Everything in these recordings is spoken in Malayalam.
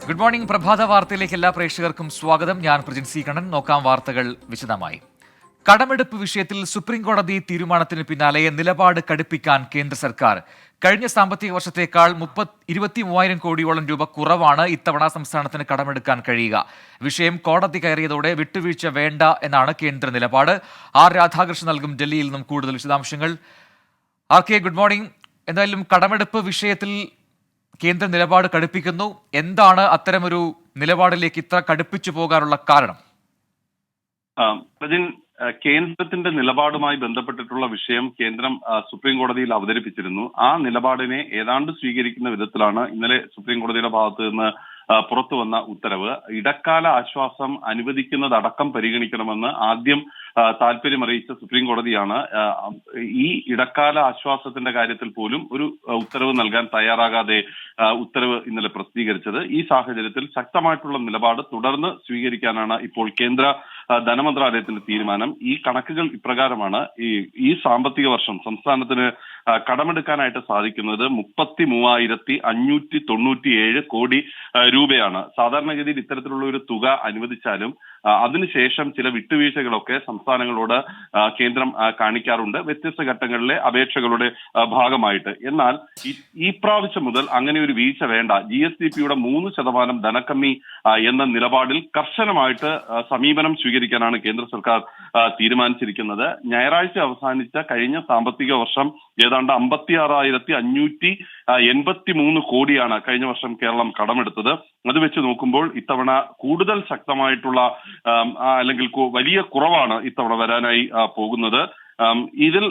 Good morning. പ്രഭാത വാർത്തയിലേക്ക് എല്ലാ പ്രേക്ഷകർക്കും സ്വാഗതം. ഞാൻ പ്രജിൻ സി കണ്ണൻ. നോക്കാം വാർത്തകൾ വിശദമായി. കടമെടുപ്പ് വിഷയത്തിൽ സുപ്രീം കോടതി തീരുമാനത്തിന് പിന്നാലെ നിലപാട് കടുപ്പിക്കാൻ കേന്ദ്ര സർക്കാർ. കഴിഞ്ഞ സാമ്പത്തിക വർഷത്തേക്കാൾ 23,000 കോടിയോളം രൂപ കുറവാണ് ഇത്തവണ സംസ്ഥാനത്തിന് കടമെടുക്കാൻ കഴിയുക. വിഷയം കോടതി കയറിയതോടെ വിട്ടുവീഴ്ച വേണ്ട എന്നാണ് കേന്ദ്ര നിലപാട്. ആർ രാധാകൃഷ്ണൻ നൽകും ഡൽഹിയിൽ നിന്നും കൂടുതൽ വിശദാംശങ്ങൾ. R K, good morning. എന്തായാലും കടമെടുപ്പ് വിഷയത്തിൽ കേന്ദ്ര നിലപാട് കടുപ്പിക്കുന്നു. എന്താണ് അത്തരമൊരു നിലപാടിലേക്ക് ഇത്ര കടുപ്പിച്ചു പോകാനുള്ള കാരണം? പ്രജിൻ, കേന്ദ്രത്തിന്റെ നിലപാടുമായി ബന്ധപ്പെട്ടിട്ടുള്ള വിഷയം കേന്ദ്രം സുപ്രീം കോടതിയിൽ അവതരിപ്പിച്ചിരുന്നു. ആ നിലപാടിനെ ഏതാണ്ട് സ്വീകരിക്കുന്ന വിധത്തിലാണ് ഇന്നലെ സുപ്രീം കോടതിയുടെ ഭാഗത്ത് നിന്ന് പുറത്തു വന്ന ഉത്തരവ്. ഇടക്കാല ആശ്വാസം അനുവദിക്കുന്നതടക്കം പരിഗണിക്കണമെന്ന് ആദ്യം താല്പര്യമറിയിച്ച സുപ്രീം കോടതിയാണ് ഈ ഇടക്കാല ആശ്വാസത്തിന്റെ കാര്യത്തിൽ പോലും ഒരു ഉത്തരവ് നൽകാൻ തയ്യാറാകാതെ ഉത്തരവ് ഇന്നലെ പ്രസിദ്ധീകരിച്ചത്. ഈ സാഹചര്യത്തിൽ ശക്തമായിട്ടുള്ള നിലപാട് തുടർന്ന് സ്വീകരിക്കാനാണ് ഇപ്പോൾ കേന്ദ്ര ധനമന്ത്രാലയത്തിന്റെ തീരുമാനം. ഈ കണക്കുകൾ ഇപ്രകാരമാണ്. ഈ സാമ്പത്തിക വർഷം സംസ്ഥാനത്തിന് കടമെടുക്കാനായിട്ട് സാധിക്കുന്നത് 33,597 കോടി രൂപയാണ്. സാധാരണഗതിയിൽ ഇത്തരത്തിലുള്ള ഒരു തുക അനുവദിച്ചാലും അതിനുശേഷം ചില വിട്ടുവീഴ്ചകളൊക്കെ സംസ്ഥാനങ്ങളോട് കേന്ദ്രം കാണിക്കാറുണ്ട്, വ്യത്യസ്ത ഘട്ടങ്ങളിലെ അപേക്ഷകളുടെ ഭാഗമായിട്ട്. എന്നാൽ ഈ പ്രാവശ്യം മുതൽ അങ്ങനെ ഒരു വീഴ്ച വേണ്ട, GSDPയുടെ 3% ധനക്കമ്മി എന്ന നിലപാടിൽ കർശനമായിട്ട് സമീപനം സ്വീകരിക്കാനാണ് കേന്ദ്ര സർക്കാർ തീരുമാനിച്ചിരിക്കുന്നത്. ഞായറാഴ്ച അവസാനിച്ച കഴിഞ്ഞ സാമ്പത്തിക വർഷം ഏതാണ്ട് 56,583 കോടിയാണ് കഴിഞ്ഞ വർഷം കേരളം കടമെടുത്തത്. അത് വെച്ച് നോക്കുമ്പോൾ ഇത്തവണ കൂടുതൽ ശക്തമായിട്ടുള്ള അല്ലെങ്കിൽ വലിയ കുറവാണ് ഇത്തവണ വരാനായി പോകുന്നത്. ഇതിൽ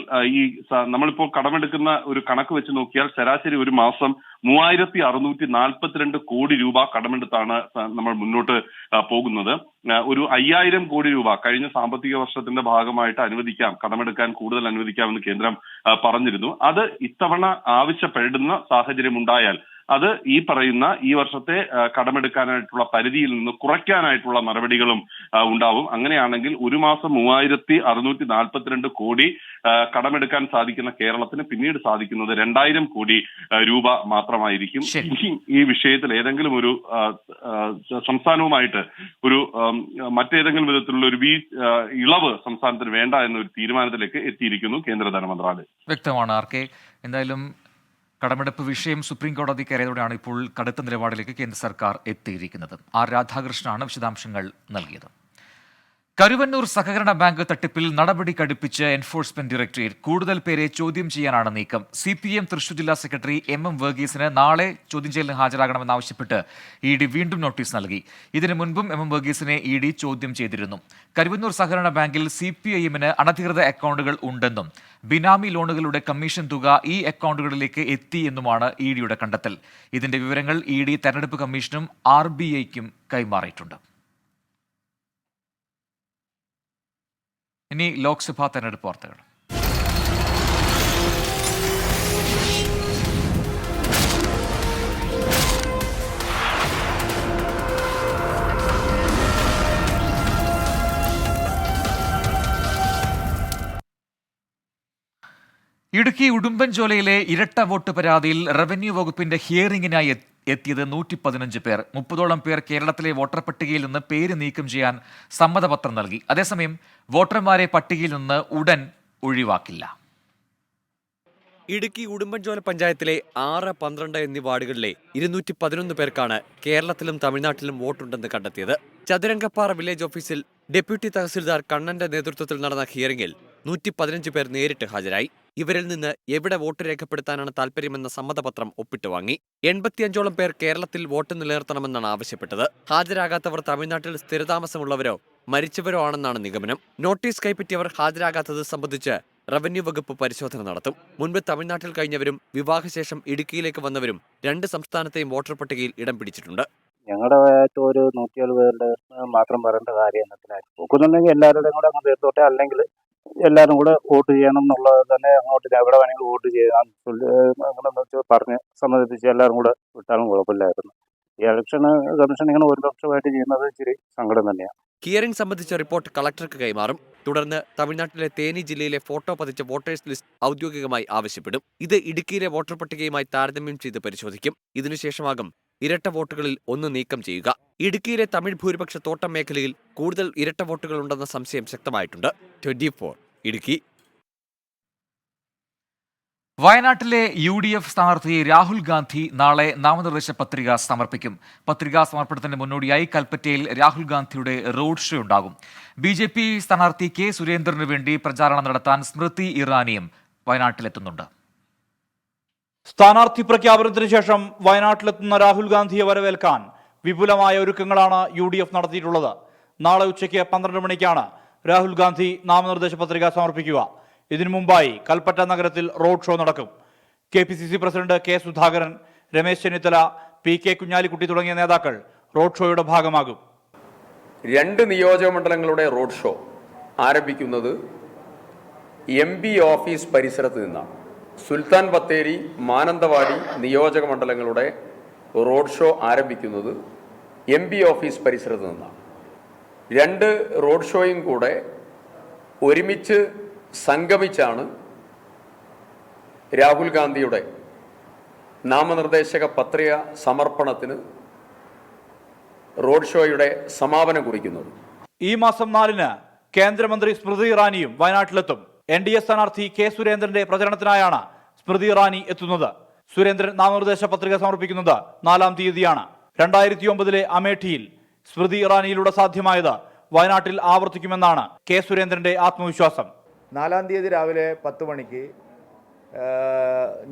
നമ്മളിപ്പോൾ കടമെടുക്കുന്ന ഒരു കണക്ക് വെച്ച് നോക്കിയാൽ ശരാശരി ഒരു മാസം 3,642 കോടി രൂപ കടമെടുത്താണ് നമ്മൾ മുന്നോട്ട് പോകുന്നത്. ഒരു 5,000 കോടി രൂപ കഴിഞ്ഞ സാമ്പത്തിക വർഷത്തിന്റെ ഭാഗമായിട്ട് അനുവദിക്കാം, കടമെടുക്കാൻ കൂടുതൽ അനുവദിക്കാമെന്ന് കേന്ദ്രം പറഞ്ഞിരുന്നു. അത് ഇത്തവണ ആവശ്യപ്പെടുന്ന സാഹചര്യം ഉണ്ടായാൽ അത് ഈ പറയുന്ന ഈ വർഷത്തെ കടമെടുക്കാനായിട്ടുള്ള പരിധിയിൽ നിന്ന് കുറയ്ക്കാനായിട്ടുള്ള നടപടികളും ഉണ്ടാവും. അങ്ങനെയാണെങ്കിൽ ഒരു മാസം 3,642 കോടി കടമെടുക്കാൻ സാധിക്കുന്ന കേരളത്തിന് പിന്നീട് സാധിക്കുന്നത് 2,000 കോടി രൂപ മാത്രമായിരിക്കും. ഈ വിഷയത്തിൽ ഏതെങ്കിലും ഒരു സംസ്ഥാനവുമായിട്ട് ഒരു മറ്റേതെങ്കിലും വിധത്തിലുള്ള ഒരു ഇളവ് സംസ്ഥാനത്തിന് വേണ്ട എന്നൊരു തീരുമാനത്തിലേക്ക് എത്തിയിരിക്കുന്നു കേന്ദ്ര ധനമന്ത്രാലയം. വ്യക്തമാണ് ആർ കെ. എന്തായാലും കടമെടുപ്പ് വിഷയം സുപ്രീം കോടതി കയറിയതോടെയാണ് ഇപ്പോൾ കടുത്ത നിലപാടിലേക്ക് കേന്ദ്ര സർക്കാർ എത്തിയിരിക്കുന്നത്. ആർ രാധാകൃഷ്ണനാണ് വിശദാംശങ്ങൾ നൽകിയത്. കരുവന്നൂർ സഹകരണ ബാങ്ക് തട്ടിപ്പിൽ നടപടി കടുപ്പിച്ച് എൻഫോഴ്സ്മെന്റ് ഡയറക്ടറേറ്റ്. കൂടുതൽ പേരെ ചോദ്യം ചെയ്യാനാണ് നീക്കം. CPM തൃശൂർ ജില്ലാ സെക്രട്ടറി MM വർഗീസിന് നാളെ ചോദ്യം ചെയ്യലിന് ഹാജരാകണമെന്നാവശ്യപ്പെട്ട് ED വീണ്ടും നോട്ടീസ് നൽകി. ഇതിനു മുൻപും MM വർഗീസിനെ ED ചോദ്യം ചെയ്തിരുന്നു. കരുവന്നൂർ സഹകരണ ബാങ്കിൽ CPIMന് അനധികൃത അക്കൗണ്ടുകൾ ഉണ്ടെന്നും ബിനാമി ലോണുകളുടെ കമ്മീഷൻ തുക ഈ അക്കൗണ്ടുകളിലേക്ക് എത്തി എന്നുമാണ് EDയുടെ കണ്ടെത്തൽ. ഇതിന്റെ വിവരങ്ങൾ ED തെരഞ്ഞെടുപ്പ് കമ്മീഷനും RBIക്കും കൈമാറിയിട്ടുണ്ട്. ഇനി ലോക്സഭാ തെരഞ്ഞെടുപ്പ് വാർത്തകൾ. ഇടുക്കി ഉടുമ്പൻചോലയിലെ ഇരട്ട വോട്ട് പരാതിയിൽ റവന്യൂ വകുപ്പിന്റെ ഹിയറിംഗിനായി എത്തിയത് 115 പേർ. 30ഓളം പേർ കേരളത്തിലെ വോട്ടർ പട്ടികയിൽ നിന്ന് പേര് നീക്കം ചെയ്യാൻ സമ്മതപത്രം നൽകി. അതേസമയം വോട്ടർമാരെ പട്ടികയിൽ നിന്ന് ഉടൻ ഒഴിവാക്കില്ല. ഇടുക്കി ഉടുമ്പൻചോല പഞ്ചായത്തിലെ 6, 12 എന്നീ വാർഡുകളിലെ 211 പേർക്കാണ് കേരളത്തിലും തമിഴ്നാട്ടിലും വോട്ടുണ്ടെന്ന് കണ്ടെത്തിയത്. ചതുരംഗപ്പാറ വില്ലേജ് ഓഫീസിൽ ഡെപ്യൂട്ടി തഹസിൽദാർ കണ്ണന്റെ നേതൃത്വത്തിൽ നടന്ന ഹിയറിംഗിൽ 115 പേർ നേരിട്ട് ഹാജരായി. ഇവരിൽ നിന്ന് എവിടെ വോട്ട് രേഖപ്പെടുത്താനാണ് താൽപര്യമെന്ന സമ്മതപത്രം ഒപ്പിട്ട് വാങ്ങി. 85ഓളം പേർ കേരളത്തിൽ വോട്ട് നിലനിർത്തണമെന്നാണ് ആവശ്യപ്പെട്ടത്. ഹാജരാകാത്തവർ തമിഴ്നാട്ടിൽ സ്ഥിരതാമസമുള്ളവരോ മരിച്ചവരോ ആണെന്നാണ് നിഗമനം. നോട്ടീസ് കൈപ്പറ്റിയവർ ഹാജരാകാത്തത് സംബന്ധിച്ച് റവന്യൂ വകുപ്പ് പരിശോധന നടത്തും. മുൻപ് തമിഴ്നാട്ടിൽ കഴിഞ്ഞവരും വിവാഹശേഷം ഇടുക്കിയിലേക്ക് വന്നവരും 2 സംസ്ഥാനത്തെയും വോട്ടർ പട്ടികയിൽ ഇടം പിടിച്ചിട്ടുണ്ട്. ഞങ്ങളുടെ ഭാഗത്ത് ഒരു 107 പേരുടെ മാത്രം പറയേണ്ട കാര്യം നോക്കുന്നുണ്ടെങ്കിൽ എല്ലാവരുടെയും കൂടെ അങ്ങ് തീർത്തോട്ടെ, അല്ലെങ്കിൽ എല്ലാവരും കൂടെ വോട്ട് ചെയ്യണം എന്നുള്ളത് തന്നെ. അങ്ങോട്ട് എവിടെ വേണമെങ്കിലും വോട്ട് ചെയ്യാൻ അങ്ങനെ പറഞ്ഞ് സമ്മതിപ്പിച്ച് എല്ലാവരും കൂടെ വിട്ടാലും കുഴപ്പമില്ലായിരുന്നു. ഈ ഇലക്ഷൻ കമ്മീഷൻ ഇങ്ങനെ ഒരു പക്ഷമായിട്ട് ചെയ്യുന്നത് ഇച്ചിരി സങ്കടം തന്നെയാണ്. ഹിയറിംഗ് സംബന്ധിച്ച റിപ്പോർട്ട് കളക്ടർക്ക് കൈമാറും. തുടർന്ന് തമിഴ്നാട്ടിലെ തേനി ജില്ലയിലെ ഫോട്ടോ പതിച്ച വോട്ടേഴ്സ് ലിസ്റ്റ് ഔദ്യോഗികമായി ആവശ്യപ്പെടും. ഇത് ഇടുക്കിയിലെ വോട്ടർ പട്ടികയുമായി താരതമ്യം ചെയ്ത് പരിശോധിക്കും. ഇതിനുശേഷമാകും ഇരട്ട വോട്ടുകളിൽ ഒന്ന് നീക്കം ചെയ്യുക. ഇടുക്കിയിലെ തമിഴ് ഭൂരിപക്ഷ തോട്ടം മേഖലയിൽ കൂടുതൽ ഇരട്ട വോട്ടുകളുണ്ടെന്ന സംശയം ശക്തമായിട്ടുണ്ട്. 24 ഇടുക്കി. വയനാട്ടിലെ UDF സ്ഥാനാർത്ഥി രാഹുൽ ഗാന്ധി നാളെ നാമനിർദ്ദേശ പത്രിക സമർപ്പിക്കും. പത്രികാ സമർപ്പണത്തിന് മുന്നോടിയായി കൽപ്പറ്റയിൽ രാഹുൽ ഗാന്ധിയുടെ റോഡ് ഷോ ഉണ്ടാകും. BJP സ്ഥാനാർത്ഥി K സുരേന്ദ്രന് വേണ്ടി പ്രചാരണം നടത്താൻ സ്മൃതി ഇറാനിയും വയനാട്ടിലെത്തുന്നുണ്ട്. സ്ഥാനാർത്ഥി പ്രഖ്യാപനത്തിന് ശേഷം വയനാട്ടിലെത്തുന്ന രാഹുൽ ഗാന്ധിയെ വരവേൽക്കാൻ വിപുലമായ ഒരുക്കങ്ങളാണ് UDF നടത്തിയിട്ടുള്ളത്. നാളെ ഉച്ചയ്ക്ക് 12 മണിക്കാണ് രാഹുൽ ഗാന്ധി നാമനിർദ്ദേശ പത്രിക സമർപ്പിക്കുക. ഇതിനു മുമ്പായി കൽപ്പറ്റ നഗരത്തിൽ റോഡ് ഷോ നടക്കും. KPCC president K Sudhakaran, Ramesh Chennithala, PK Kunhalikutty തുടങ്ങിയ നേതാക്കൾ റോഡ് ഷോയുടെ ഭാഗമാകും. 2 നിയോജകമണ്ഡലങ്ങളുടെ റോഡ് ഷോ ആരംഭിക്കുന്നത് MP ഓഫീസ് പരിസരത്ത് നിന്നാണ്. സുൽത്താൻ ബത്തേരി, മാനന്തവാടി നിയോജക മണ്ഡലങ്ങളുടെ റോഡ് ഷോ ആരംഭിക്കുന്നത് MP ഓഫീസ് പരിസരത്ത് നിന്നാണ്. 2 റോഡ് ഷോയും കൂടെ ഒരുമിച്ച് സംഗമിച്ചാണ് രാഹുൽ ഗാന്ധിയുടെ നാമനിർദ്ദേശക പത്രിക സമർപ്പണത്തിന് റോഡ് ഷോയുടെ സമാപനം കുറിക്കുന്നത്. ഈ മാസം 4-ന് കേന്ദ്രമന്ത്രി സ്മൃതി ഇറാനിയും വയനാട്ടിലെത്തും. NDA സ്ഥാനാർത്ഥി K സുരേന്ദ്രന്റെ പ്രചരണത്തിനായാണ് സ്മൃതി ഇറാനി എത്തുന്നത്. സുരേന്ദ്രൻ നാമനിർദ്ദേശ പത്രിക സമർപ്പിക്കുന്നത് 4-ാം തീയതിയാണ്. 2009-ലെ അമേഠിയിൽ സ്മൃതി ഇറാനിയിലൂടെ സാധ്യമായത് വയനാട്ടിൽ ആവർത്തിക്കുമെന്നാണ് K സുരേന്ദ്രന്റെ ആത്മവിശ്വാസം. 4-ാം തീയതി രാവിലെ 10 മണിക്ക്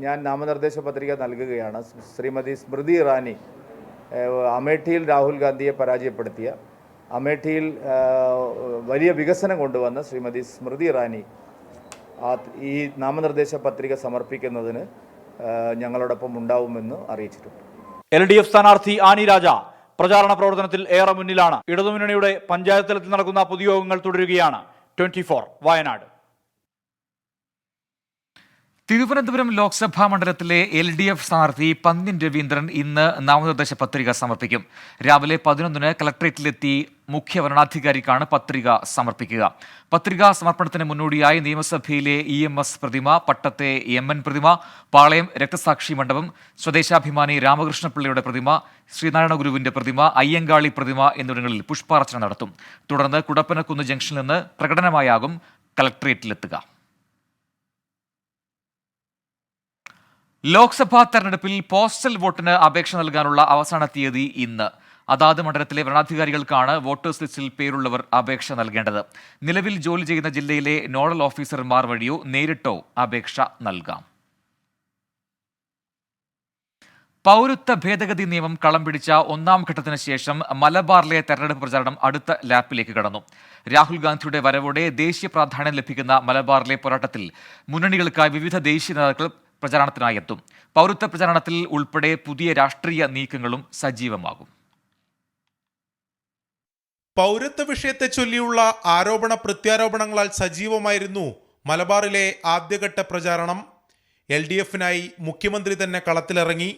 ഞാൻ നാമനിർദ്ദേശ പത്രിക നൽകുകയാണ്. ശ്രീമതി സ്മൃതി ഇറാനി അമേഠിയിൽ രാഹുൽ ഗാന്ധിയെ പരാജയപ്പെടുത്തിയ, അമേഠിയിൽ വലിയ വികസനം കൊണ്ടുവന്ന ശ്രീമതി സ്മൃതി ഇറാനി ഈ നാമനിർദ്ദേശ പത്രിക സമർപ്പിക്കുന്നതിന് ഞങ്ങളോടൊപ്പം ഉണ്ടാവുമെന്ന് അറിയിച്ചിട്ടുണ്ട്. LDF സ്ഥാനാർത്ഥി ആനി രാജ പ്രചാരണ പ്രവർത്തനത്തിൽ ഏറെ മുന്നിലാണ്. ഇടതുമുന്നണിയുടെ പഞ്ചായത്ത് തലത്തിൽ നടക്കുന്ന പൊതുയോഗങ്ങൾ തുടരുകയാണ്. 24 വയനാട്. തിരുവനന്തപുരം ലോക്സഭാ മണ്ഡലത്തിലെ LDF സ്ഥാനാർത്ഥി പന്ന്യൻ രവീന്ദ്രൻ ഇന്ന് നാമനിർദ്ദേശ പത്രിക സമർപ്പിക്കും. രാവിലെ 11-ന് കളക്ടറേറ്റിലെത്തി മുഖ്യ വരണാധികാരിക്കാണ് പത്രിക സമർപ്പിക്കുക. പത്രികാ സമർപ്പണത്തിന് മുന്നോടിയായി നിയമസഭയിലെ EMS പ്രതിമ, പട്ടത്തെ MN പ്രതിമ, പാളയം രക്തസാക്ഷി മണ്ഡപം, സ്വദേശാഭിമാനി രാമകൃഷ്ണപിള്ളയുടെ പ്രതിമ, ശ്രീനാരായണ ഗുരുവിന്റെ പ്രതിമ, അയ്യങ്കാളി പ്രതിമ എന്നിവിടങ്ങളിൽ പുഷ്പാർച്ചന നടത്തും. തുടർന്ന് കുടപ്പനക്കുന്ന് ജംഗ്ഷനിൽ നിന്ന് പ്രകടനമായാകും കളക്ടറേറ്റിലെത്തുക. ലോക്സഭാ തെരഞ്ഞെടുപ്പിൽ പോസ്റ്റൽ വോട്ടിന് അപേക്ഷ നൽകാനുള്ള അവസാന തീയതി ഇന്ന്. അതാത് മണ്ഡലത്തിലെ വരണാധികാരികൾക്കാണ് വോട്ടേഴ്സ് ലിസ്റ്റിൽ പേരുള്ളവർ അപേക്ഷ നൽകേണ്ടത്. നിലവിൽ ജോലി ചെയ്യുന്ന ജില്ലയിലെ നോഡൽ ഓഫീസർമാർ വഴിയോ നേരിട്ടോ അപേക്ഷ നൽകാം. പൗരത്വ ഭേദഗതി നിയമം കളം പിടിച്ച 1-ാം ഘട്ടത്തിന് ശേഷം മലബാറിലെ തെരഞ്ഞെടുപ്പ് പ്രചാരണം അടുത്ത ലാപ്പിലേക്ക് കടന്നു. രാഹുൽ ഗാന്ധിയുടെ വരവോടെ ദേശീയ പ്രാധാന്യം ലഭിക്കുന്ന മലബാറിലെ പോരാട്ടത്തിൽ മുന്നണികൾക്കായി വിവിധ ദേശീയ നേതാക്കൾ പ്രചാരണത്തിനായി എത്തും. പൗരത്വ പ്രചാരണത്തിൽ ഉൾപ്പെടെ പുതിയ രാഷ്ട്രീയ നീക്കങ്ങളും സജീവമാകും. പൗരത്വ വിഷയത്തെ ചൊല്ലിയുള്ള ആരോപണ പ്രത്യാരോപണങ്ങളാൽ സജീവമായിരുന്നു മലബാറിലെ ആദ്യഘട്ട പ്രചാരണം. LDFനായി മുഖ്യമന്ത്രി തന്നെ കളത്തിലിറങ്ങി.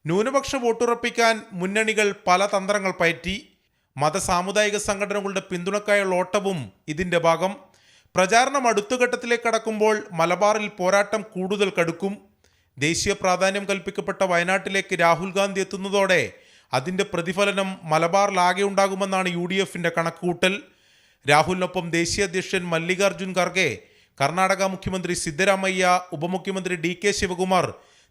ന്യൂനപക്ഷ വോട്ടുറപ്പിക്കാൻ മുന്നണികൾ പല തന്ത്രങ്ങൾ പയറ്റി. മതസാമുദായിക സംഘടനകളുടെ പിന്തുണക്കായുള്ള ഓട്ടവും ഇതിന്റെ ഭാഗം. പ്രചാരണം അടുത്ത ഘട്ടത്തിലേക്ക് കടക്കുമ്പോൾ മലബാറിൽ പോരാട്ടം കൂടുതൽ കടുക്കും. ദേശീയ പ്രാധാന്യം കൽപ്പിക്കപ്പെട്ട വയനാട്ടിലേക്ക് രാഹുൽ ഗാന്ധി എത്തുന്നതോടെ അതിൻ്റെ പ്രതിഫലനം മലബാറിലാകെ ഉണ്ടാകുമെന്നാണ് UDFന്റെ കണക്കുകൂട്ടൽ. രാഹുലിനൊപ്പം ദേശീയ അധ്യക്ഷൻ മല്ലികാർജുൻ ഖർഗെ, കർണാടക മുഖ്യമന്ത്രി സിദ്ധരാമയ്യ, ഉപമുഖ്യമന്ത്രി DK ശിവകുമാർ,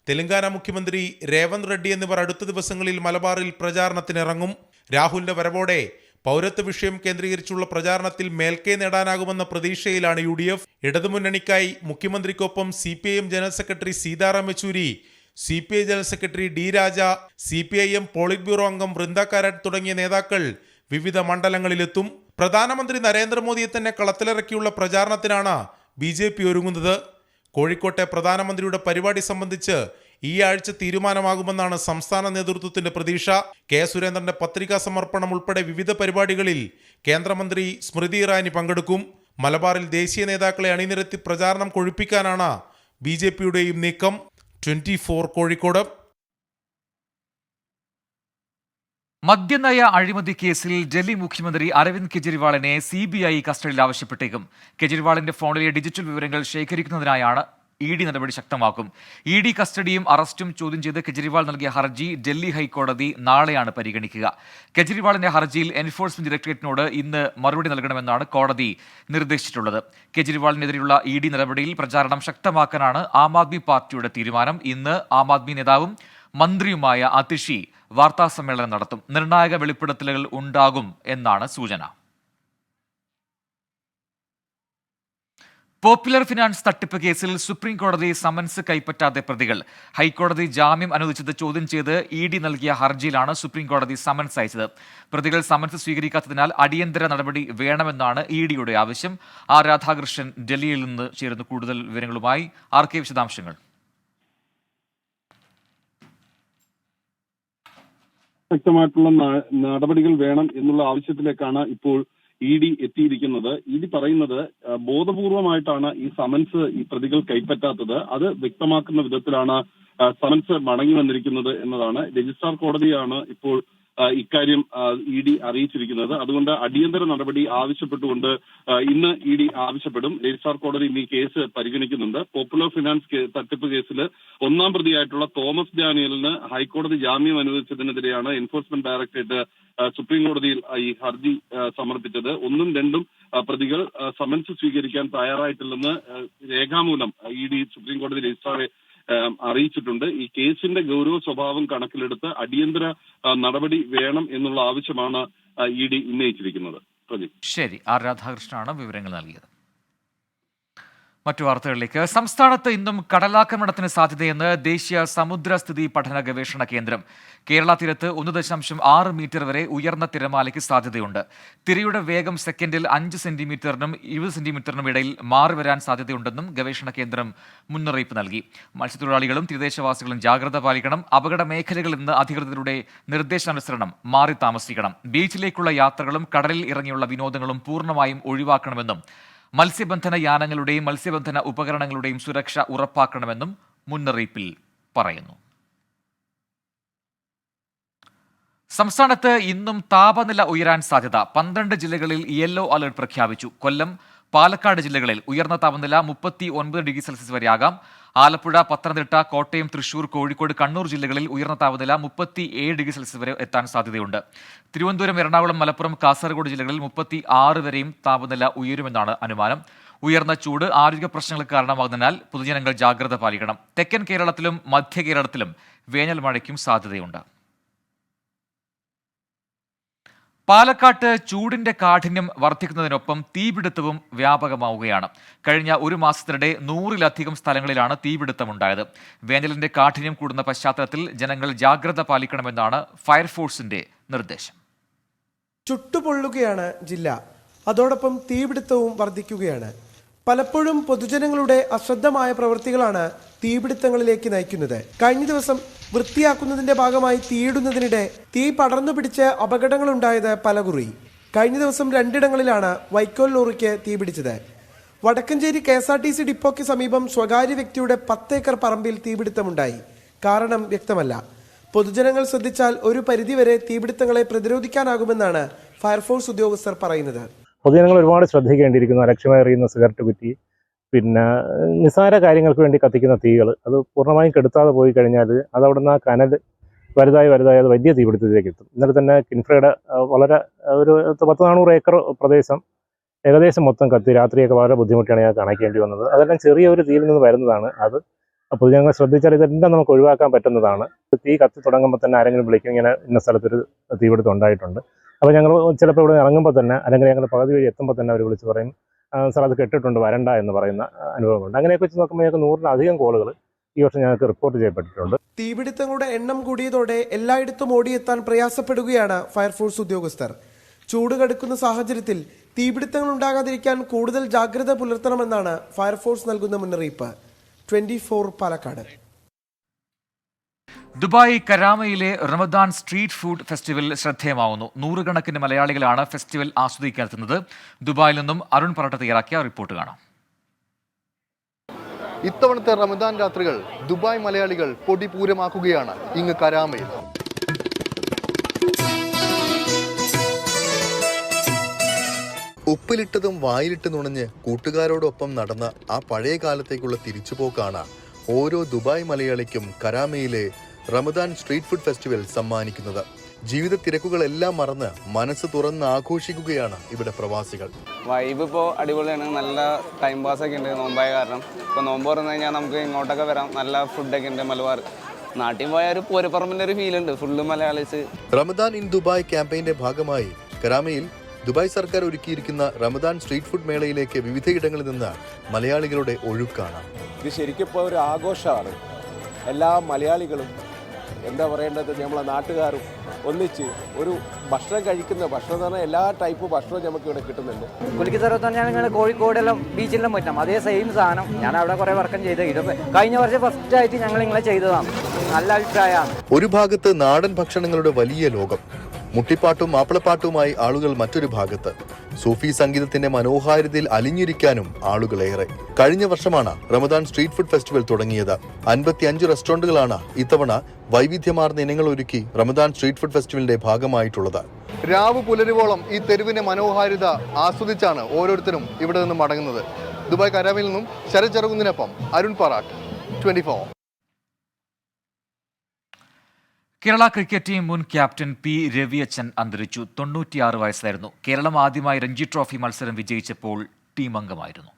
തെലങ്കാന മുഖ്യമന്ത്രി രേവന്ത് റെഡ്ഡി എന്നിവർ അടുത്ത ദിവസങ്ങളിൽ മലബാറിൽ പ്രചാരണത്തിനിറങ്ങും. രാഹുലിന്റെ വരവോടെ പൗരത്വ വിഷയം കേന്ദ്രീകരിച്ചുള്ള പ്രചാരണത്തിൽ മേൽക്കൈ നേടാനാകുമെന്ന പ്രതീക്ഷയിലാണ് UDF. ഇടതുമുന്നണിക്കായി മുഖ്യമന്ത്രിക്കൊപ്പം CPIM general secretary Sitaram Yechury, CPI general secretary D രാജ, CPIM പോളിറ്റ് ബ്യൂറോ അംഗം വൃന്ദ കാരാട്ട് തുടങ്ങിയ നേതാക്കൾ വിവിധ മണ്ഡലങ്ങളിലെത്തും. പ്രധാനമന്ത്രി നരേന്ദ്രമോദിയെ തന്നെ കളത്തിലിറക്കിയുള്ള പ്രചാരണത്തിനാണ് BJP ഒരുങ്ങുന്നത്. കോഴിക്കോട്ടെ പ്രധാനമന്ത്രിയുടെ പരിപാടി സംബന്ധിച്ച് ഈ ആഴ്ച തീരുമാനമാകുമെന്നാണ് സംസ്ഥാന നേതൃത്വത്തിന്റെ പ്രതീക്ഷ. K സുരേന്ദ്രന്റെ പത്രികാ സമർപ്പണം ഉൾപ്പെടെ വിവിധ പരിപാടികളിൽ കേന്ദ്രമന്ത്രി സ്മൃതി ഇറാനി പങ്കെടുക്കും. മലബാറിൽ ദേശീയ നേതാക്കളെ അണിനിരത്തി പ്രചാരണം കൊഴുപ്പിക്കാനാണ് BJPയുടെയും നീക്കം. 24 കോഴിക്കോട്. മദ്യനയ അഴിമതി കേസിൽ ഡൽഹി മുഖ്യമന്ത്രി അരവിന്ദ് കെജ്രിവാളിനെ CBI കസ്റ്റഡിയിൽ ആവശ്യപ്പെട്ടേക്കും. കെജ്രിവാളിന്റെ ഫോണിലെ ഡിജിറ്റൽ വിവരങ്ങൾ ശേഖരിക്കുന്നതിനായാണ് ED നടപടി ശക്തമാക്കും. ED കസ്റ്റഡിയും അറസ്റ്റും ചോദ്യം ചെയ്ത് കെജ്രിവാൾ നൽകിയ ഹർജി ഡൽഹി ഹൈക്കോടതി നാളെയാണ് പരിഗണിക്കുക. കെജ്രിവാളിന്റെ ഹർജിയിൽ എൻഫോഴ്സ്മെന്റ് ഡയറക്ടറേറ്റിനോട് ഇന്ന് മറുപടി നൽകണമെന്നാണ് കോടതി നിർദ്ദേശിച്ചിട്ടുള്ളത്. കെജ്രിവാളിനെതിരെയുള്ള ED നടപടിയിൽ പ്രചാരണം ശക്തമാക്കാനാണ് ആം ആദ്മി പാർട്ടിയുടെ തീരുമാനം. ഇന്ന് ആം ആദ്മി നേതാവും മന്ത്രിയുമായ അതിഷി വാർത്താസമ്മേളനം നടത്തും. നിർണായക വെളിപ്പെടുത്തലുകൾ ഉണ്ടാകും എന്നാണ് സൂചന. പോപ്പുലർ ഫിനാൻസ് തട്ടിപ്പ് കേസിൽ സുപ്രീം കോടതി സമൻസ് കൈപ്പറ്റാതെ പ്രതികൾ. ഹൈക്കോടതി ജാമ്യം അനുവദിച്ചത് ചോദ്യം ചെയ്ത് ED നൽകിയ ഹർജിയിലാണ് സുപ്രീം കോടതി സമൻസ് അയച്ചത്. പ്രതികൾ സമൻസ് സ്വീകരിക്കാത്തതിനാൽ അടിയന്തര നടപടി വേണമെന്നാണ് EDയുടെ ആവശ്യം. ആർ രാധാകൃഷ്ണൻ ഡൽഹിയിൽ നിന്ന് ചേരുന്നു കൂടുതൽ വിവരങ്ങളുമായി. RK വിശദാംശങ്ങൾ. ശക്തമായിട്ടുള്ള നടപടികൾ വേണം എന്നുള്ള ആവശ്യത്തിലേക്കാണ് ഇപ്പോൾ ED എത്തിയിരിക്കുന്നത്. ED പറയുന്നത് ബോധപൂർവമായിട്ടാണ് ഈ സമൻസ് ഈ പ്രതികൾ കൈപ്പറ്റാത്തത്. അത് വ്യക്തമാക്കുന്ന വിധത്തിലാണ് സമൻസ് മടങ്ങി വന്നിരിക്കുന്നത് എന്നതാണ്. രജിസ്ട്രാർ കോടതിയാണ് ഇപ്പോൾ ഇക്കാര്യം ED അറിയിച്ചിരിക്കുന്നത്. അതുകൊണ്ട് അടിയന്തര നടപടി ആവശ്യപ്പെട്ടുകൊണ്ട് ഇന്ന് ED ആവശ്യപ്പെടും. രജിസ്ട്രാർ കോടതി ഈ കേസ് പരിഗണിക്കുന്നുണ്ട്. പോപ്പുലർ ഫിനാൻസ് തട്ടിപ്പ് കേസിൽ ഒന്നാം പ്രതിയായിട്ടുള്ള തോമസ് ഡാനിയലിന് ഹൈക്കോടതി ജാമ്യം അനുവദിച്ചതിനെതിരെയാണ് എൻഫോഴ്സ്മെന്റ് ഡയറക്ടറേറ്റ് സുപ്രീം കോടതിയിൽ ഈ ഹർജി സമർപ്പിച്ചത്. 1ഉം 2ഉം പ്രതികൾ സമൻസ് സ്വീകരിക്കാൻ തയ്യാറായിട്ടില്ലെന്ന് രേഖാമൂലം ED സുപ്രീം കോടതി രജിസ്ട്രാറെ അറിയിച്ചിട്ടുണ്ട്. ഈ കേസിന്റെ ഗൗരവ സ്വഭാവം കണക്കിലെടുത്ത് അടിയന്തര നടപടി വേണം എന്നുള്ള ആവശ്യമാണ് ED ഉന്നയിച്ചിരിക്കുന്നത്. ശരി, ആർ രാധാകൃഷ്ണനാണ് വിവരങ്ങൾ നൽകിയത്. മറ്റു വാർത്തകളിലേക്ക്. സംസ്ഥാനത്ത് ഇന്നും കടലാക്രമണത്തിന് സാധ്യതയെന്ന് ദേശീയ സമുദ്രസ്ഥിതി പഠന ഗവേഷണ കേന്ദ്രം. കേരള തീരത്ത് 1.6 മീറ്റർ വരെ ഉയർന്ന തിരമാലയ്ക്ക് സാധ്യതയുണ്ട്. തിരയുടെ വേഗം സെക്കൻഡിൽ 5 സെന്റിമീറ്ററിനും 20 സെന്റിമീറ്ററിനും ഇടയിൽ മാറി വരാൻ സാധ്യതയുണ്ടെന്നും ഗവേഷണ കേന്ദ്രം മുന്നറിയിപ്പ് നൽകി. മത്സ്യത്തൊഴിലാളികളും തീരദേശവാസികളും ജാഗ്രത പാലിക്കണം. അപകട മേഖലകളിൽ നിന്ന് അധികൃതരുടെ നിർദ്ദേശാനുസരണം മാറി താമസിക്കണം. ബീച്ചിലേക്കുള്ള യാത്രകളും കടലിൽ ഇറങ്ങിയുള്ള വിനോദങ്ങളും പൂർണ്ണമായും ഒഴിവാക്കണമെന്നും മത്സ്യബന്ധന യാനങ്ങളുടെയും മത്സ്യബന്ധന ഉപകരണങ്ങളുടെയും സുരക്ഷ ഉറപ്പാക്കണമെന്നും മുന്നറിയിപ്പിൽ പറയുന്നു. സംസ്ഥാനത്ത് ഇന്നും താപനില ഉയരാൻ സാധ്യത. 12 ജില്ലകളിൽ യെല്ലോ അലർട്ട് പ്രഖ്യാപിച്ചു. കൊല്ലം, പാലക്കാട് ജില്ലകളിൽ ഉയർന്ന താപനില 39 ഡിഗ്രി സെൽഷ്യസ് വരെയാകാം. ആലപ്പുഴ, പത്തനംതിട്ട, കോട്ടയം, തൃശൂർ, കോഴിക്കോട്, കണ്ണൂർ ജില്ലകളിൽ ഉയർന്ന താപനില 37 ഡിഗ്രി സെൽഷ്യസ് വരെ എത്താൻ സാധ്യതയുണ്ട്. തിരുവനന്തപുരം, എറണാകുളം, മലപ്പുറം, കാസർഗോഡ് ജില്ലകളിൽ 36 വരെയും താപനില ഉയരുമെന്നാണ് അനുമാനം. ഉയർന്ന ചൂട് ആരോഗ്യ പ്രശ്നങ്ങൾക്ക് കാരണമാകുന്നതിനാൽ പൊതുജനങ്ങൾ ജാഗ്രത പാലിക്കണം. തെക്കൻ കേരളത്തിലും മധ്യ കേരളത്തിലും വേനൽ മഴയ്ക്കും സാധ്യതയുണ്ട്. പാലക്കാട്ട് ചൂടിന്റെ കാഠിന്യം വർദ്ധിക്കുന്നതിനൊപ്പം തീപിടുത്തവും വ്യാപകമാവുകയാണ്. കഴിഞ്ഞ ഒരു മാസത്തിനിടെ 100-ലധികം സ്ഥലങ്ങളിലാണ് തീപിടുത്തമുണ്ടായത്. വേനലിന്റെ കാഠിന്യം കൂടുന്ന പശ്ചാത്തലത്തിൽ ജനങ്ങൾ ജാഗ്രത പാലിക്കണമെന്നാണ് ഫയർഫോഴ്സിന്റെ നിർദ്ദേശം. ചുട്ടുപൊള്ളുകയാണ് ജില്ല. അതോടൊപ്പം തീപിടുത്തവും വർദ്ധിക്കുകയാണ്. പലപ്പോഴും പൊതുജനങ്ങളുടെ അശ്രദ്ധമായ പ്രവൃത്തികളാണ് തീപിടുത്തങ്ങളിലേക്ക് നയിക്കുന്നത്. കഴിഞ്ഞ ദിവസം വൃത്തിയാക്കുന്നതിന്റെ ഭാഗമായി തീയിടുന്നതിനിടെ തീ പടർന്നു പിടിച്ച് അപകടങ്ങളുണ്ടായത് പലകുറി. കഴിഞ്ഞ ദിവസം 2 ഇടങ്ങളിലാണ് വൈക്കോൽ ലോറിക്ക് തീപിടിച്ചത്. വടക്കഞ്ചേരി KSRTC ഡിപ്പോയ്ക്ക് സമീപം സ്വകാര്യ വ്യക്തിയുടെ 10 ഏക്കർ പറമ്പിൽ തീപിടുത്തമുണ്ടായി. കാരണം വ്യക്തമല്ല. പൊതുജനങ്ങൾ ശ്രദ്ധിച്ചാൽ ഒരു പരിധിവരെ തീപിടുത്തങ്ങളെ പ്രതിരോധിക്കാനാകുമെന്നാണ് ഫയർഫോഴ്സ് ഉദ്യോഗസ്ഥർ പറയുന്നത്. പൊതുജനങ്ങൾ ഒരുപാട് ശ്രദ്ധിക്കേണ്ടിയിരിക്കുന്നു. അലക്ഷ്യമായി എറിയുന്ന സിഗരറ്റ് കുറ്റി, പിന്നെ നിസ്സാര കാര്യങ്ങൾക്ക് വേണ്ടി കത്തിക്കുന്ന തീകൾ, അത് പൂർണ്ണമായും കെടുത്താതെ പോയി കഴിഞ്ഞാൽ അത് അവിടെ നിന്ന് ആ കനൽ വലുതായി അത് വലിയ തീപിടുത്തത്തിലേക്ക് എത്തും. ഇന്നലെ തന്നെ കിൻഫ്രയുടെ വളരെ ഒരു 100-400 ഏക്കർ പ്രദേശം ഏകദേശം മൊത്തം കത്തി രാത്രിയൊക്കെ വളരെ ബുദ്ധിമുട്ടാണ് ഞങ്ങൾക്ക് അണയ്ക്കേണ്ടി വന്നത്. അതെല്ലാം ചെറിയ ഒരു തീയിൽ നിന്ന് വരുന്നതാണ്. അത് പൊതുജനങ്ങൾ ശ്രദ്ധിച്ചാൽ ഇതെല്ലാം നമുക്ക് ഒഴിവാക്കാൻ പറ്റുന്നതാണ്. തീ കത്തി തുടങ്ങുമ്പോൾ തന്നെ ആരെങ്കിലും വിളിക്കും, ഇങ്ങനെ ഇന്ന സ്ഥലത്തൊരു തീപിടുത്തം ഉണ്ടായിട്ടുണ്ട്. അപ്പോൾ ഞങ്ങൾ ചിലപ്പോൾ ഇവിടെ ഇറങ്ങുമ്പോൾ തന്നെ അല്ലെങ്കിൽ ഞങ്ങൾ പകുതി വഴി എത്തുമ്പോൾ തന്നെ അവർ വിളിച്ച് പറയും, സാർ അത് കെട്ടിട്ടുണ്ട് വരണ്ട എന്ന് പറയുന്ന അനുഭവമുണ്ട്. അങ്ങനെയൊക്കെ വെച്ച് നോക്കുമ്പോൾ ഞങ്ങൾക്ക് 100-ലധികം കോളുകൾ ഈ വർഷം ഞങ്ങൾക്ക് റിപ്പോർട്ട് ചെയ്യപ്പെട്ടിട്ടുണ്ട്. തീപിടുത്തങ്ങളുടെ എണ്ണം കൂടിയതോടെ എല്ലായിടത്തും ഓടിയെത്താൻ പ്രയാസപ്പെടുകയാണ് ഫയർഫോഴ്സ് ഉദ്യോഗസ്ഥർ. ചൂട് കടുക്കുന്ന സാഹചര്യത്തിൽ തീപിടുത്തങ്ങൾ ഉണ്ടാകാതിരിക്കാൻ കൂടുതൽ ജാഗ്രത പുലർത്തണമെന്നാണ് ഫയർഫോഴ്സ് നൽകുന്ന മുന്നറിയിപ്പ്. 24 പാലക്കാട്. ദുബായ് കരാമയിലെ റമദാൻ സ്ട്രീറ്റ് ഫുഡ് ഫെസ്റ്റിവൽ ശ്രദ്ധേയമാവുന്നു. 100 കണക്കിന് മലയാളികളാണ് ഫെസ്റ്റിവൽ ആസ്വദിക്കാനെത്തുന്നത്. ദുബായിൽ നിന്നും അരുൺ പറട്ട തയ്യാറാക്കിയ റിപ്പോർട്ട് കാണാം. ഇത്തവണത്തെ റമദാൻ രാത്രികൾ ദുബായ് മലയാളികൾ പൊടിപൂരമാക്കുകയാണ് ഇങ്ങ് കരാമയിൽ. ഉപ്പിലിട്ടതും വായിലിട്ട് നുണഞ്ഞ് കൂട്ടുകാരോടൊപ്പം നടന്ന ആ പഴയ കാലത്തേക്കുള്ള തിരിച്ചുപോക്കാണ് ഓരോ ദുബായ് മലയാളിക്കും കരാമയിലെ റമദാൻ സ്ട്രീറ്റ് ഫുഡ് ഫെസ്റ്റിവൽ സമ്മാനിക്കുന്നത്. ജീവിത തിരക്കുകളെല്ലാം മറന്ന് മനസ്സ് തുറന്ന് ആഘോഷിക്കുകയാണ് ഇവിടെ പ്രവാസികൾ. വൈബ് ഇപ്പോൾ അടിപൊളിയാണ്. നല്ല ടൈം പാസ് ഒക്കെ ഉണ്ട് നോമ്പായ കാരണം. ഇപ്പോൾ നോമ്പ് തുറന്നു കഴിഞ്ഞാൽ നമുക്ക് ഇങ്ങോട്ടൊക്കെ വരാം. നല്ല ഫുഡൊക്കെ ഉണ്ട്. മലബാർ നാട്ടിൽ പോയ ഒരു പൂരപ്പറമ്പിൻ്റെ ഒരു ഫീൽ ഉണ്ട്. Full Malayalees. Ramadan in Dubai ക്യാമ്പയിന്റെ ഭാഗമായി കരാമയിൽ ദുബായ് സർക്കാർ ഒരുക്കിയിരിക്കുന്ന റമദാൻ സ്ട്രീറ്റ് ഫുഡ് മേളയിലേക്ക് വിവിധയിടങ്ങളിൽ നിന്ന് മലയാളികളുടെ ഒഴുക്കാണ്. ഇത് ശരിക്കും ഇപ്പോൾ ഒരു ആഘോഷമാണ്. എല്ലാ മലയാളികളും എന്താ പറയേണ്ടത്, നമ്മളെ നാട്ടുകാരും ഒന്നിച്ച് ഒരു ഭക്ഷണം കഴിക്കുന്ന ഭക്ഷണം എന്ന് പറഞ്ഞാൽ എല്ലാ ടൈപ്പ് ഭക്ഷണവും നമുക്ക് ഇവിടെ കിട്ടുന്നുണ്ട്. പുലിക്ക് സ്ഥലത്ത് ഞാൻ കോഴിക്കോടെല്ലാം ബീച്ചിലെല്ലാം പറ്റാം. അതേ സെയിം സാധനം ഞാൻ അവിടെ കുറേ വർഷം ചെയ്ത് കഴിഞ്ഞ വർഷം ഫസ്റ്റ് ആയിട്ട് ഞങ്ങൾ ഇങ്ങനെ ചെയ്തതാണ്. നല്ല അഭിപ്രായമാണ്. ഒരു ഭാഗത്ത് നാടൻ ഭക്ഷണങ്ങളുടെ വലിയ ലോകം, മുട്ടിപ്പാട്ടും മാപ്പിളപ്പാട്ടുമായി ആളുകൾ മറ്റൊരു ഭാഗത്ത്. സൂഫി സംഗീതത്തിന്റെ മനോഹാരിതയിൽ അലിഞ്ഞിരിക്കാനും ആളുകളേറെ. കഴിഞ്ഞ വർഷമാണ് റമദാൻ സ്ട്രീറ്റ് ഫുഡ് ഫെസ്റ്റിവൽ തുടങ്ങിയത്. 55 റെസ്റ്റോറന്റുകളാണ് ഇത്തവണ വൈവിധ്യമാർന്ന ഇനങ്ങൾ ഒരുക്കി റമദാൻ സ്ട്രീറ്റ് ഫുഡ് ഫെസ്റ്റിവലിന്റെ ഭാഗമായിട്ടുള്ളത്. രാവ് പുലരുവോളം ഈ തെരുവിന്റെ മനോഹാരിത ആസ്വദിച്ചാണ് ഓരോരുത്തരും ഇവിടെ നിന്ന് മടങ്ങുന്നത്. ദുബായ് കരാമയിൽ നിന്നും ശരത് ചെറുകുന്നിനൊപ്പം അരുൺ പറാട്ട്, 24. കേരള ക്രിക്കറ്റ് ടീം മുൻ ക്യാപ്റ്റൻ പി രവിയച്ചൻ അന്തരിച്ചു. 96 വയസ്സായിരുന്നു. കേരളം ആദ്യമായി രഞ്ജി ട്രോഫി മത്സരം വിജയിച്ചപ്പോൾ ടീം അംഗമായിരുന്നു.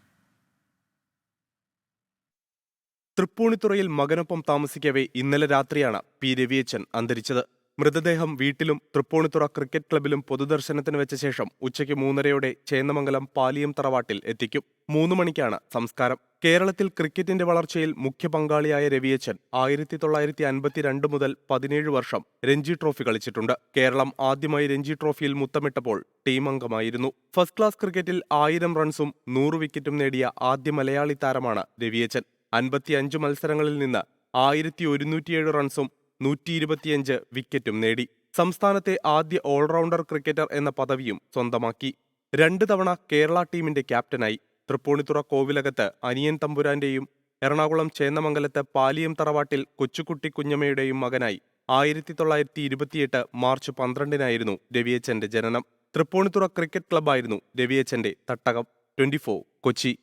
തൃപ്പൂണിത്തുറയിൽ മകനൊപ്പം താമസിക്കവേ ഇന്നലെ രാത്രിയാണ് പി രവിയച്ചൻ അന്തരിച്ചത്. മൃതദേഹം വീട്ടിലും തൃപ്പൂണിത്തുറ ക്രിക്കറ്റ് ക്ലബിലും പൊതുദർശനത്തിന് വെച്ച ശേഷം ഉച്ചയ്ക്ക് 3:30 ചേന്നമംഗലം പാലിയം തറവാട്ടിൽ എത്തിക്കും. 3 മണിക്കാണ് സംസ്കാരം. കേരളത്തിൽ ക്രിക്കറ്റിന്റെ വളർച്ചയിൽ മുഖ്യ പങ്കാളിയായ രവിയച്ചൻ 1952 മുതൽ 17 വർഷം രഞ്ജി ട്രോഫി കളിച്ചിട്ടുണ്ട്. കേരളം ആദ്യമായി രഞ്ജി ട്രോഫിയിൽ മുത്തമിട്ടപ്പോൾ ടീം അംഗമായിരുന്നു. ഫസ്റ്റ് ക്ലാസ് ക്രിക്കറ്റിൽ 1000 റൺസും 100 വിക്കറ്റും നേടിയ ആദ്യ മലയാളി താരമാണ് രവിയച്ചൻ. 55 മത്സരങ്ങളിൽ നിന്ന് 1107 റൺസും 125 വിക്കറ്റും നേടി. സംസ്ഥാനത്തെ ആദ്യ ഓൾറൗണ്ടർ ക്രിക്കറ്റർ എന്ന പദവിയും സ്വന്തമാക്കി. 2 തവണ കേരള ടീമിന്റെ ക്യാപ്റ്റനായി. തൃപ്പൂണിത്തുറ കോവിലകത്ത് അനിയൻ തമ്പുരാന്റെയും എറണാകുളം ചേന്നമംഗലത്ത് പാലിയം തറവാട്ടിൽ കൊച്ചുകുട്ടി കുഞ്ഞമ്മയുടെയും മകനായി 1928 മാർച്ച് 12-നായിരുന്നു രവിയച്ചന്റെ ജനനം. തൃപ്പൂണിത്തുറ ക്രിക്കറ്റ് ക്ലബ്ബായിരുന്നു രവിയച്ചന്റെ തട്ടകം. 24 കൊച്ചി.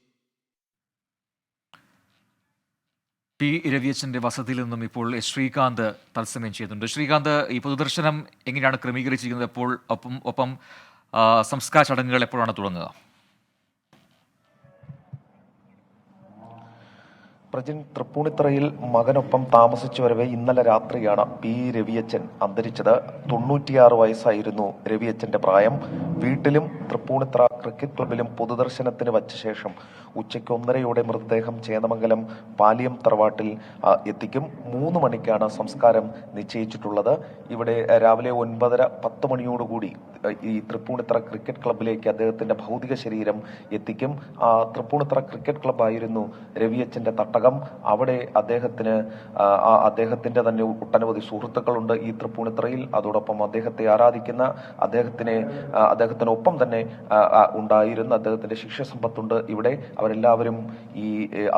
പി രവിയച്ചന്റെ വസതിയിൽ നിന്നും ഇപ്പോൾ ശ്രീകാന്ത് തത്സമയം ചെയ്യുന്നുണ്ട്. ശ്രീകാന്ത്, ഈ പൊതുദർശനം എങ്ങനെയാണ് ക്രമീകരിച്ചിരിക്കുന്നത്? എപ്പോൾ ഒപ്പം സംസ്കാര ചടങ്ങുകൾ എപ്പോഴാണ് തുടങ്ങുക? പ്രജിൻ, തൃപ്പൂണിത്തുറയിൽ മകനൊപ്പം താമസിച്ചു വരവെ ഇന്നലെ രാത്രിയാണ് പി രവിയച്ചൻ അന്തരിച്ചത്. 96 വയസ്സായിരുന്നു രവിയച്ചന്റെ പ്രായം. വീട്ടിലും തൃപ്പൂണിത്തുറ ക്രിക്കറ്റ് ക്ലബിലും പൊതുദർശനത്തിന് വച്ച ശേഷം ഉച്ചയ്ക്ക് 1:30 മൃതദേഹം ചേന്നമംഗലം പാലിയം തറവാട്ടിൽ എത്തിക്കും. 3 മണിക്കാണ് സംസ്കാരം നിശ്ചയിച്ചിട്ടുള്ളത്. ഇവിടെ രാവിലെ 9:30-10 മണിയോടുകൂടി ഈ തൃപ്പൂണിത്തുറ ക്രിക്കറ്റ് ക്ലബിലേക്ക് അദ്ദേഹത്തിന്റെ ഭൗതിക ശരീരം എത്തിക്കും. തൃപ്പൂണിത്തുറ ക്രിക്കറ്റ് ക്ലബ്ബായിരുന്നു രവിയച്ചന്റെ തട്ടകം. അവിടെ അദ്ദേഹത്തിന്റെ തന്നെ ഒട്ടനവധി സുഹൃത്തുക്കളുണ്ട് ഈ തൃപ്പൂണിത്തുറയിൽ. അതോടൊപ്പം അദ്ദേഹത്തെ ആരാധിക്കുന്ന, അദ്ദേഹത്തിനൊപ്പം തന്നെ ഉണ്ടായിരുന്ന അദ്ദേഹത്തിന്റെ ശിഷ്യസമ്പത്തുണ്ട് ഇവിടെ. അവരെല്ലാവരും ഈ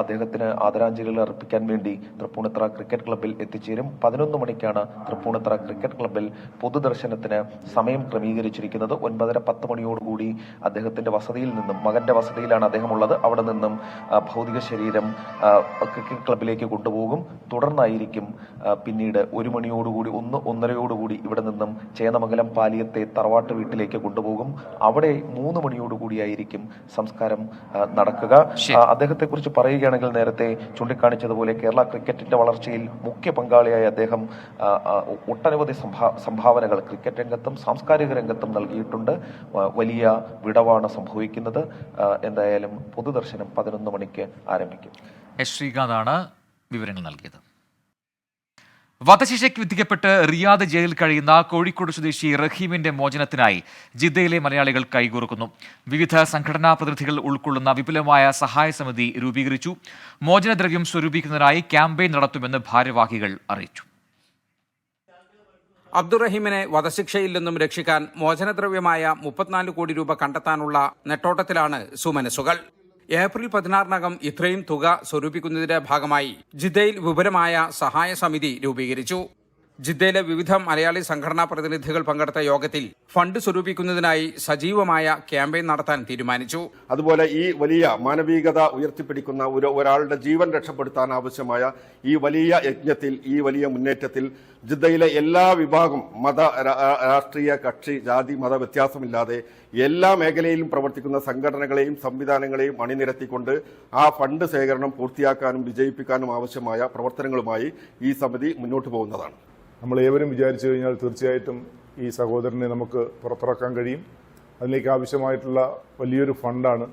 അദ്ദേഹത്തിന് ആദരാഞ്ജലികൾ അർപ്പിക്കാൻ വേണ്ടി തൃപ്പൂണിത്തുറ ക്രിക്കറ്റ് ക്ലബ്ബിൽ എത്തിച്ചേരും. 11 മണിക്കാണ് തൃപ്പൂണിത്തുറ ക്രിക്കറ്റ് ക്ലബ്ബിൽ പൊതുദർശനത്തിന് സമയം ക്രമീകരിച്ചിരിക്കുന്നത്. 9:30-10 മണിയോടുകൂടി അദ്ദേഹത്തിന്റെ വസതിയിൽ നിന്നും, മകന്റെ വസതിയിലാണ് അദ്ദേഹം ഉള്ളത്, അവിടെ നിന്നും ഭൗതിക ശരീരം ക്രിക്കറ്റ് ക്ലബിലേക്ക് കൊണ്ടുപോകും. തുടർന്നായിരിക്കും പിന്നീട് 1 മണിയോടുകൂടി 1:30 ഇവിടെ നിന്നും ചേന്നമംഗലം പാലിയത്തെ തറവാട്ട് വീട്ടിലേക്ക് കൊണ്ടുപോകും. അവിടെ 3 മണിയോടുകൂടിയായിരിക്കും സംസ്കാരം നടക്കുക. അദ്ദേഹത്തെ കുറിച്ച് പറയുകയാണെങ്കിൽ നേരത്തെ ചൂണ്ടിക്കാണിച്ചതുപോലെ കേരള ക്രിക്കറ്റിന്റെ വളർച്ചയിൽ മുഖ്യ പങ്കാളിയായ അദ്ദേഹം ഒട്ടനവധി സംഭാവനകൾ ക്രിക്കറ്റ് രംഗത്തും സാംസ്കാരിക രംഗത്തും നൽകിയിട്ടുണ്ട്. വലിയ വിടവാണ് സംഭവിക്കുന്നത്. എന്തായാലും പൊതുദർശനം 11 മണിക്ക് ആരംഭിക്കും. ശ്രീകാന്താണ് വിവരങ്ങൾ നൽകിയത്. വധശിക്ഷയ്ക്ക് വിധിക്കപ്പെട്ട് റിയാദ് ജയിലിൽ കഴിയുന്ന കോഴിക്കോട് സ്വദേശി റഹീമിന്റെ മോചനത്തിനായി ജിദ്ദയിലെ മലയാളികൾ കൈകോർക്കുന്നു. വിവിധ സംഘടനാ പ്രതിനിധികൾ ഉൾക്കൊള്ളുന്ന വിപുലമായ സഹായ സമിതി രൂപീകരിച്ചു. മോചനദ്രവ്യം സ്വരൂപിക്കുന്നതിനായി ക്യാമ്പയിൻ നടത്തുമെന്ന് ഭാരവാഹികൾ അറിയിച്ചു. അബ്ദുറഹീമിനെ വധശിക്ഷയിൽ നിന്നും രക്ഷിക്കാൻ മോചനദ്രവ്യമായ 34 കോടി രൂപ കണ്ടെത്താനുള്ള നെട്ടോട്ടത്തിലാണ് സുമനസുകൾ. ഏപ്രിൽ 16-നകം ഇത്രയും തുക സ്വരൂപിക്കുന്നതിന്റെ ഭാഗമായി ജിദ്ദയിൽ വിപുലമായ സഹായ സമിതി രൂപീകരിച്ചു. ജിദ്ദയിലെ വിവിധ മലയാളി സംഘടനാ പ്രതിനിധികൾ പങ്കെടുത്ത യോഗത്തിൽ ഫണ്ട് സ്വരൂപിക്കുന്നതിനായി സജീവമായ ക്യാമ്പയിൻ നടത്താൻ തീരുമാനിച്ചു. അതുപോലെ ഈ വലിയ മാനവികത ഉയർത്തിപ്പിടിക്കുന്ന ഒരാളുടെ ജീവൻ രക്ഷപ്പെടുത്താൻ ആവശ്യമായ ഈ വലിയ യജ്ഞത്തിൽ, ഈ വലിയ മുന്നേറ്റത്തിൽ ജിദ്ദയിലെ എല്ലാ വിഭാഗം മത, രാഷ്ട്രീയ, കക്ഷി, ജാതി, മത വ്യത്യാസമില്ലാതെ എല്ലാ മേഖലയിലും പ്രവർത്തിക്കുന്ന സംഘടനകളെയും സംവിധാനങ്ങളെയും അണിനിരത്തിക്കൊണ്ട് ആ ഫണ്ട് ശേഖരണം പൂർത്തിയാക്കാനും വിജയിപ്പിക്കാനും ആവശ്യമായ പ്രവർത്തനങ്ങളുമായി ഈ സമിതി മുന്നോട്ട് പോകുന്നതാണ്. നമ്മൾ ഏവരും വിചാരിച്ചു കഴിഞ്ഞാൽ തീർച്ചയായിട്ടും ഈ സഹോദരനെ നമുക്ക് പുറത്തിറക്കാൻ കഴിയും. അതിലേക്ക് ആവശ്യമായിട്ടുള്ള വലിയൊരു ഫണ്ടാണ്.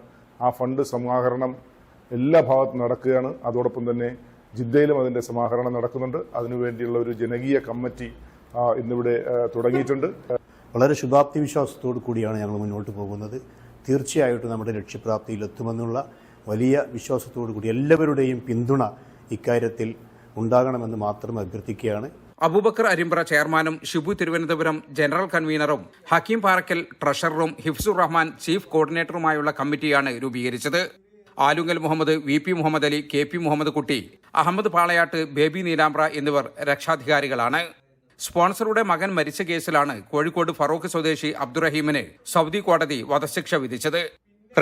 ആ ഫണ്ട് സമാഹരണം എല്ലാ ഭാഗത്തും നടക്കുകയാണ്. അതോടൊപ്പം തന്നെ ജിദ്ദയിലും അതിൻ്റെ സമാഹരണം നടക്കുന്നുണ്ട്. അതിനുവേണ്ടിയുള്ള ഒരു ജനകീയ കമ്മിറ്റി ഇന്നിവിടെ തുടങ്ങിയിട്ടുണ്ട്. വളരെ ശുഭാപ്തി വിശ്വാസത്തോടു കൂടിയാണ് ഞങ്ങൾ മുന്നോട്ട് പോകുന്നത്. തീർച്ചയായിട്ടും നമ്മുടെ ലക്ഷ്യപ്രാപ്തിയിലെത്തുമെന്നുള്ള വലിയ വിശ്വാസത്തോടു കൂടി എല്ലാവരുടെയും പിന്തുണ ഇക്കാര്യത്തിൽ ഉണ്ടാകണമെന്ന് മാത്രം അഭ്യർത്ഥിക്കുകയാണ്. അബൂബക്കർ അരിമ്പ്ര ചെയർമാനും ഷിബു തിരുവനന്തപുരം ജനറൽ കൺവീനറും ഹക്കീം പാറക്കൽ ട്രഷററും ഹിഫ്സുർ റഹ്മാൻ ചീഫ് കോർഡിനേറ്ററുമായുള്ള കമ്മിറ്റിയാണ് രൂപീകരിച്ചത്. Alungal Muhammad, V P Muhammad Ali, K P Muhammad Kutty, Ahmed Palayatt, baby Neelambra എന്നിവർ രക്ഷാധികാരികളാണ്. സ്പോൺസറുടെ മകൻ മരിച്ച കേസിലാണ് കോഴിക്കോട് ഫറൂഖ് സ്വദേശി അബ്ദുറഹീമിന് സൗദി കോടതി വധശിക്ഷ വിധിച്ചത്.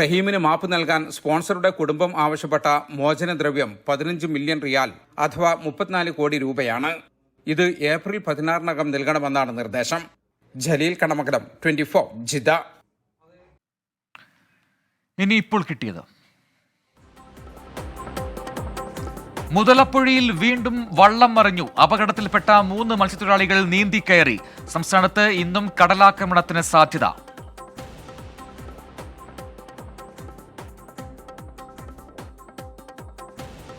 റഹീമിന് മാപ്പ് നൽകാൻ സ്പോൺസറുടെ കുടുംബം ആവശ്യപ്പെട്ട മോചനദ്രവ്യം 15 മില്യൺ റിയാൽ അഥവാ 34 കോടി രൂപയാണ്. ഇത് ഏപ്രിൽ 16 നൽകണമെന്നാണ് നിർദ്ദേശം. ജലീൽ കണമംഗലം, 24 ജിദ്ദ. ഇനി ഇപ്പോൾ കിട്ടിയത് മുതലപ്പുഴയിൽ വീണ്ടും വള്ളം മറിഞ്ഞു. അപകടത്തിൽപ്പെട്ട 3 മത്സ്യത്തൊഴിലാളികൾ നീന്തിക്കയറി. സംസ്ഥാനത്ത് ഇന്നും കടലാക്രമണത്തിന് സാധ്യത.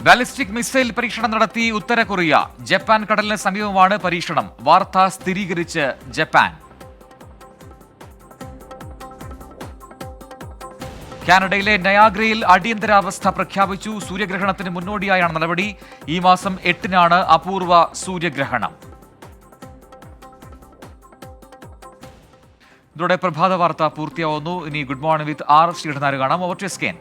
ബാലിസ്റ്റിക് മിസൈൽ പരീക്ഷണം നടത്തി ഉത്തര കൊറിയ. ജപ്പാൻ കടലിന് സമീപമാണ് പരീക്ഷണം. വാർത്ത സ്ഥിരീകരിച്ച് ജപ്പാൻ. കാനഡയിലെ നയാഗ്രയിൽ അടിയന്തരാവസ്ഥ പ്രഖ്യാപിച്ചു. സൂര്യഗ്രഹണത്തിന് മുന്നോടിയായാണ് നടപടി. ഈ മാസം 8-നാണ് അപൂർവ സൂര്യഗ്രഹണം. ഇതോടെ പ്രഭാത വാർത്ത പൂർത്തിയാവുന്നു. ഇനി ഗുഡ് മോർണിംഗ് വിത്ത് ആർ ശ്രീധരനാര് കാണാം. Over to സ്കേൻ.